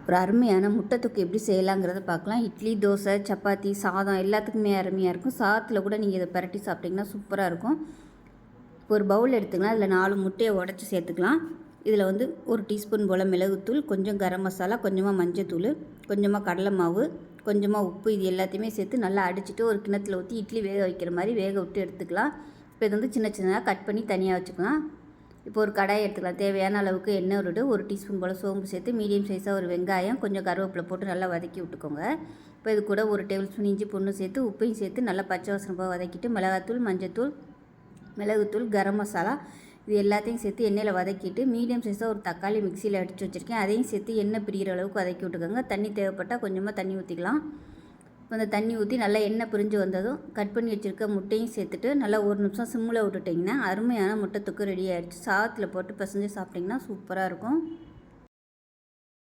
ஒரு அருமையான முட்டை தொக்கு எப்படி செய்யலாங்கிறத பார்க்கலாம். இட்லி, தோசை, சப்பாத்தி, சாதம் எல்லாத்துக்குமே அருமையாக இருக்கும். சாதத்தில் கூட நீங்கள் இதை பரட்டி சாப்பிட்டிங்கன்னா சூப்பராக இருக்கும். ஒரு பவுல் எடுத்துக்கலாம். அதில் 4 முட்டையை உடச்சி சேர்த்துக்கலாம். இதில் வந்து 1 டீஸ்பூன் போல் மிளகுத்தூள், கொஞ்சம் கரம் மசாலா, கொஞ்சமாக மஞ்சத்தூள், கொஞ்சமாக கடலை மாவு, கொஞ்சமாக உப்பு, இது எல்லாத்தையுமே சேர்த்து நல்லா அடிச்சுட்டு ஒரு கிண்ணத்தில் ஊற்றி இட்லி வேக வைக்கிற மாதிரி வேக விட்டு எடுத்துக்கலாம். இப்போ இது வந்து சின்ன சின்னதாக கட் பண்ணி தனியாக வச்சுக்கலாம். இப்போ ஒரு கடாயை எடுத்துக்கலாம். தேவையான அளவுக்கு எண்ணெய் விட்டு 1 டீஸ்பூன் போல் சோம்பு சேர்த்து மீடியம் சைஸாக ஒரு வெங்காயம், கொஞ்சம் கருவேப்பிலை போட்டு நல்லா வதக்கி விட்டுக்கோங்க. இப்போ இது கூட 1 டேபிள் ஸ்பூன் இஞ்சி பூண்டு சேர்த்து உப்பையும் சேர்த்து நல்லா பச்சை வாசனை போக வதக்கிட்டு மிளகாத்தூள், மஞ்சத்தூள், மிளகுத்தூள், கரம் மசாலா இது எல்லாத்தையும் சேர்த்து எண்ணெயில் வதக்கிட்டு மீடியம் சைஸாக ஒரு தக்காளி மிக்சியில் அடித்து வச்சுருக்கேன். அதையும் சேர்த்து எண்ணெய் பிரிகிற அளவுக்கு வதக்கி விட்டுக்கோங்க. தண்ணி தேவைப்பட்டால் கொஞ்சமாக தண்ணி ஊற்றிக்கலாம். அந்த தண்ணி ஊற்றி நல்லா எண்ணெய் பிரிஞ்சு வந்ததும் கட் பண்ணி வச்சுருக்க முட்டையும் சேர்த்துட்டு நல்லா 1 நிமிஷம் சிம்மில் விட்டுட்டிங்கன்னா அருமையான முட்டை தொக்கு ரெடி ஆகிடுச்சு. சாதத்தில் போட்டு பிசைஞ்சு சாப்பிட்டிங்கன்னா சூப்பராக இருக்கும்.